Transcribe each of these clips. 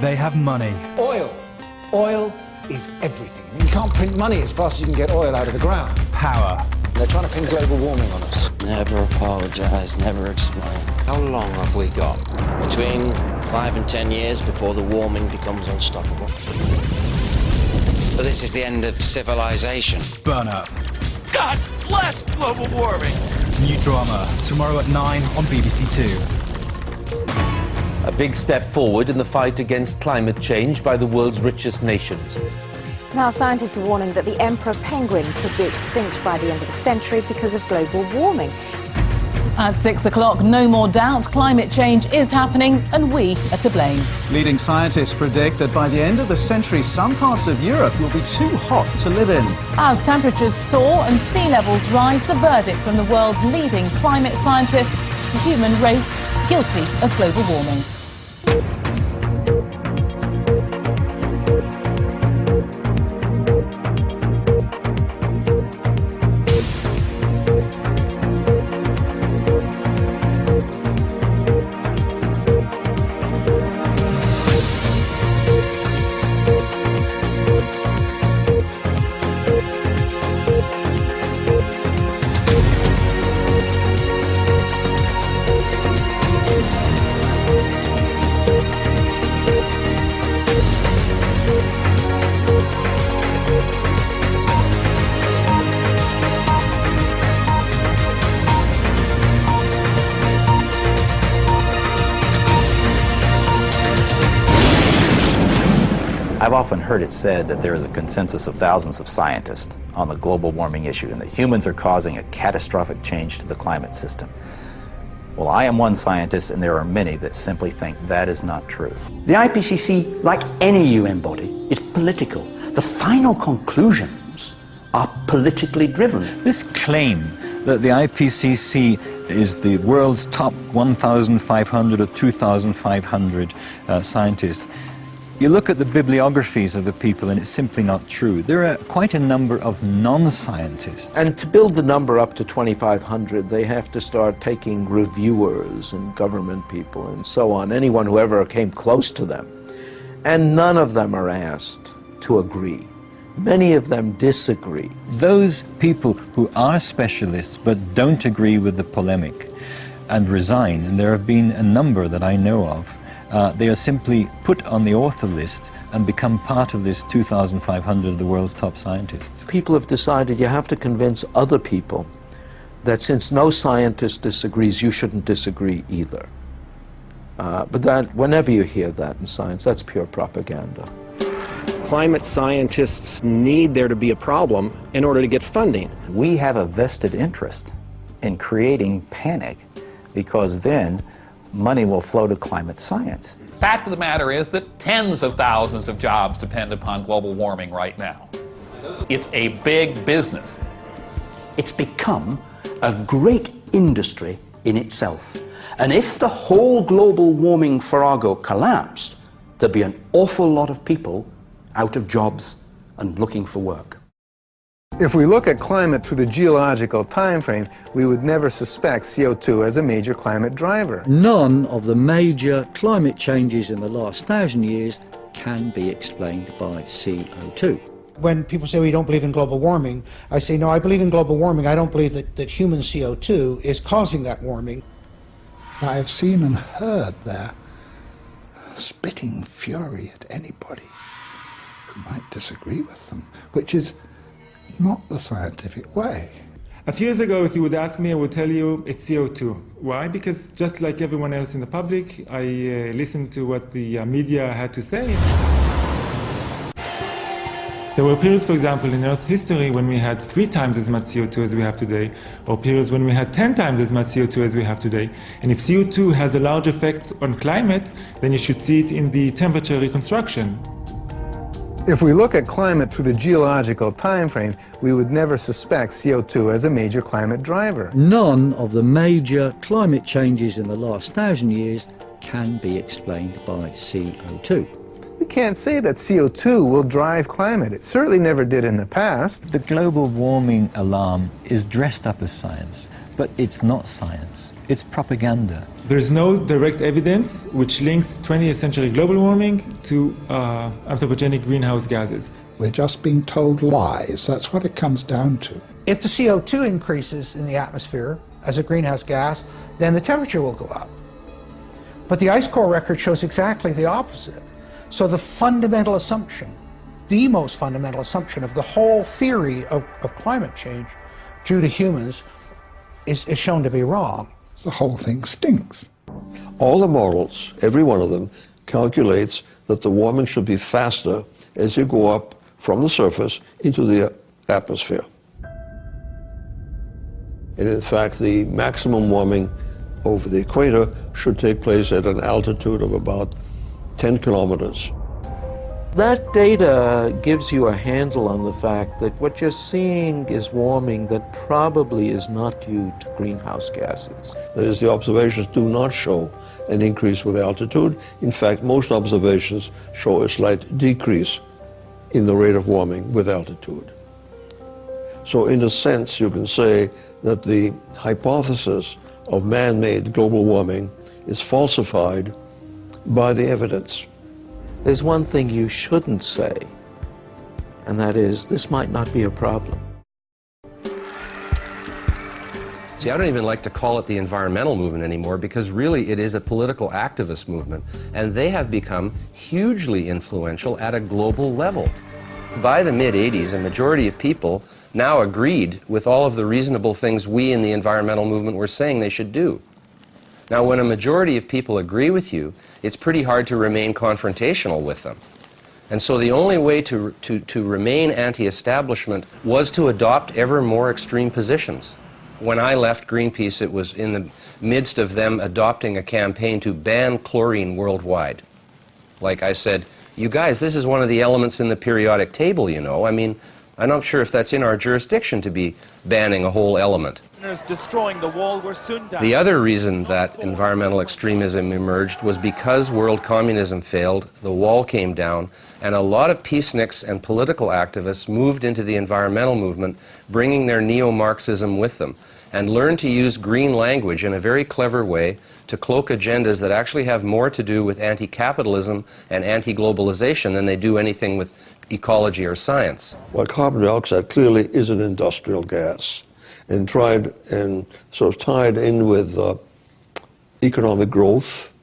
They have money. Oil. Oil is everything. I mean, you can't print money as fast as you can get oil out of the ground. Power. They're trying to pin global warming on us. Never apologise, never explain. How long have we got? Between 5 and 10 years before the warming becomes unstoppable. But this is the end of civilization. Burn up. God bless global warming! New drama, tomorrow at 9 on BBC Two. A big step forward in the fight against climate change by the world's richest nations. Now, scientists are warning that the emperor penguin could be extinct by the end of the century because of global warming. At 6 o'clock, no more doubt, climate change is happening and we are to blame. Leading scientists predict that by the end of the century, some parts of Europe will be too hot to live in. As temperatures soar and sea levels rise, the verdict from the world's leading climate scientist, the human race guilty of global warming. I've often heard it said that there is a consensus of thousands of scientists on the global warming issue and that humans are causing a catastrophic change to the climate system. Well, I am one scientist, and there are many that simply think that is not true. The IPCC, like any UN body, is political. The final conclusions are politically driven. This claim that the IPCC is the world's top 1,500 or 2,500 scientists, you look at the bibliographies of the people and it's simply not true. There are quite a number of non-scientists. And to build the number up to 2,500, they have to start taking reviewers and government people and so on, anyone who ever came close to them. And none of them are asked to agree. Many of them disagree. Those people who are specialists but don't agree with the polemic and resign, and there have been a number that I know of, they are simply put on the author list and become part of this 2,500 of the world's top scientists. People have decided you have to convince other people that since no scientist disagrees, you shouldn't disagree either. But that, whenever you hear that in science, that's pure propaganda. Climate scientists need there to be a problem in order to get funding. We have a vested interest in creating panic because then money will flow to climate science. Fact of the matter is that tens of thousands of jobs depend upon global warming right now. It's a big business. It's become a great industry in itself. And if the whole global warming farrago collapsed, there'd be an awful lot of people out of jobs and looking for work. If we look at climate through the geological time frame, we would never suspect CO2 as a major climate driver. None of the major climate changes in the last 1,000 years can be explained by CO2. When people say, well, you don't believe in global warming, I say, no, I believe in global warming. I don't believe that human CO2 is causing that warming. I have seen and heard their spitting fury at anybody who might disagree with them, which is not the scientific way. A few years ago, if you would ask me, I would tell you it's CO2. Why? Because just like everyone else in the public, I listened to what the media had to say. There were periods, for example, in Earth's history when we had 3 times as much CO2 as we have today, or periods when we had 10 times as much CO2 as we have today. And if CO2 has a large effect on climate, then you should see it in the temperature reconstruction. If we look at climate through the geological time frame, we would never suspect CO2 as a major climate driver. None of the major climate changes in the last 1,000 years can be explained by CO2. We can't say that CO2 will drive climate. It certainly never did in the past. The global warming alarm is dressed up as science, but it's not science. It's propaganda. There's no direct evidence which links 20th century global warming to anthropogenic greenhouse gases. We're just being told lies. That's what it comes down to. If the CO2 increases in the atmosphere as a greenhouse gas, then the temperature will go up. But the ice core record shows exactly the opposite. So the fundamental assumption, the most fundamental assumption of the whole theory of climate change due to humans is shown to be wrong. The whole thing stinks. All the models, every one of them, calculates that the warming should be faster as you go up from the surface into the atmosphere. And in fact, the maximum warming over the equator should take place at an altitude of about 10 kilometers. That data gives you a handle on the fact that what you're seeing is warming that probably is not due to greenhouse gases. That is, the observations do not show an increase with altitude. In fact, most observations show a slight decrease in the rate of warming with altitude. So in a sense, you can say that the hypothesis of man-made global warming is falsified by the evidence. There's one thing you shouldn't say, and that is, this might not be a problem. See, I don't even like to call it the environmental movement anymore, because really it is a political activist movement, and they have become hugely influential at a global level. By the mid-'80s, a majority of people now agreed with all of the reasonable things we in the environmental movement were saying they should do. Now, when a majority of people agree with you, it's pretty hard to remain confrontational with them. And so the only way to remain anti-establishment was to adopt ever more extreme positions. When I left Greenpeace, it was in the midst of them adopting a campaign to ban chlorine worldwide. Like I said, you guys, this is one of the elements in the periodic table, you know. I mean, I'm not sure if that's in our jurisdiction to be banning a whole element. Destroying the wall were soon down. The other reason that environmental extremism emerged was because world communism failed, the wall came down, and a lot of peaceniks and political activists moved into the environmental movement, bringing their neo-Marxism with them, and learned to use green language in a very clever way to cloak agendas that actually have more to do with anti-capitalism and anti-globalization than they do anything with ecology or science. Well, carbon dioxide clearly is an industrial gas, and sort of tied in with economic growth,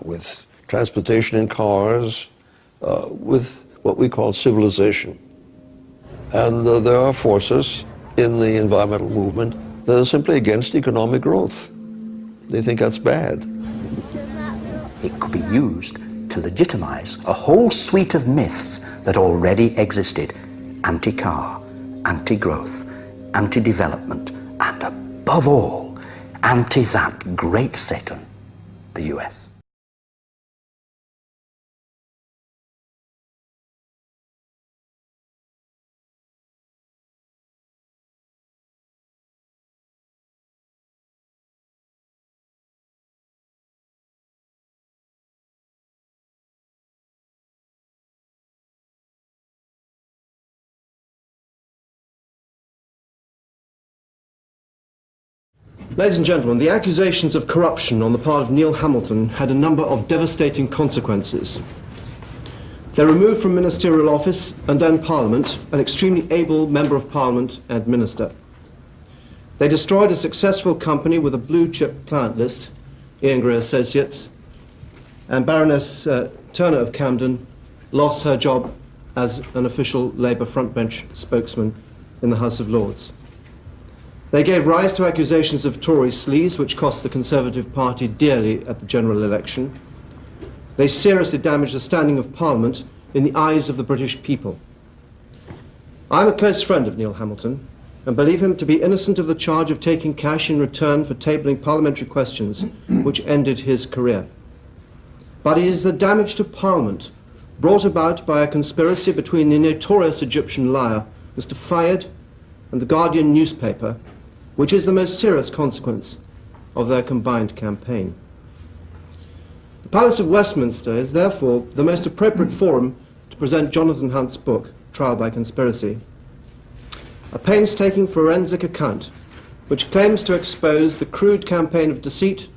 with transportation in cars, with what we call civilization. And there are forces in the environmental movement that are simply against economic growth. They think that's bad. It could be used to legitimize a whole suite of myths that already existed: anti-car, anti-growth, anti-development, and above all, anti that great Satan, the US. Ladies and gentlemen, the accusations of corruption on the part of Neil Hamilton had a number of devastating consequences. They removed from ministerial office and then Parliament an extremely able Member of Parliament and Minister. They destroyed a successful company with a blue-chip client list, Ian Gray Associates, and Baroness Turner of Camden lost her job as an official Labour frontbench spokesman in the House of Lords. They gave rise to accusations of Tory sleaze, which cost the Conservative Party dearly at the general election. They seriously damaged the standing of Parliament in the eyes of the British people. I'm a close friend of Neil Hamilton and believe him to be innocent of the charge of taking cash in return for tabling parliamentary questions which ended his career. But it is the damage to Parliament brought about by a conspiracy between the notorious Egyptian liar, Mr. Fayed, and the Guardian newspaper, which is the most serious consequence of their combined campaign. The Palace of Westminster is therefore the most appropriate forum to present Jonathan Hunt's book, Trial by Conspiracy, a painstaking forensic account which claims to expose the crude campaign of deceit,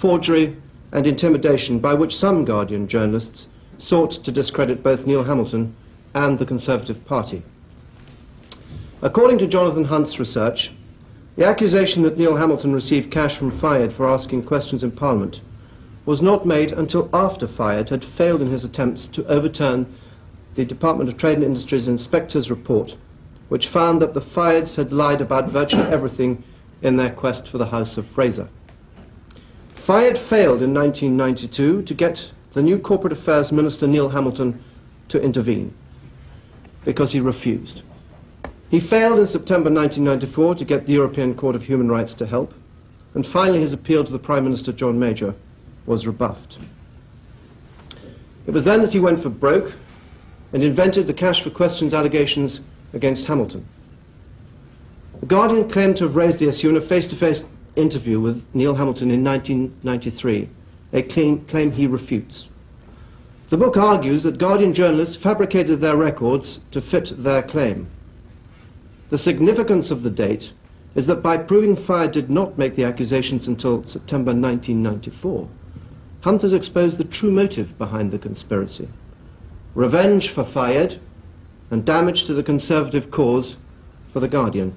forgery and intimidation by which some Guardian journalists sought to discredit both Neil Hamilton and the Conservative Party. According to Jonathan Hunt's research, the accusation that Neil Hamilton received cash from Fayed for asking questions in Parliament was not made until after Fayed had failed in his attempts to overturn the Department of Trade and Industry's inspector's report, which found that the Fayeds had lied about virtually everything in their quest for the House of Fraser. Fayed failed in 1992 to get the new Corporate Affairs Minister Neil Hamilton to intervene, because he refused. He failed in September 1994 to get the European Court of Human Rights to help, and finally his appeal to the Prime Minister John Major was rebuffed. It was then that he went for broke and invented the cash for questions allegations against Hamilton. The Guardian claimed to have raised the issue in a face-to-face interview with Neil Hamilton in 1993, a claim he refutes. The book argues that Guardian journalists fabricated their records to fit their claim. The significance of the date is that by proving Fayed did not make the accusations until September 1994, Hunt has exposed the true motive behind the conspiracy: revenge for Fayed and damage to the Conservative cause for the Guardian.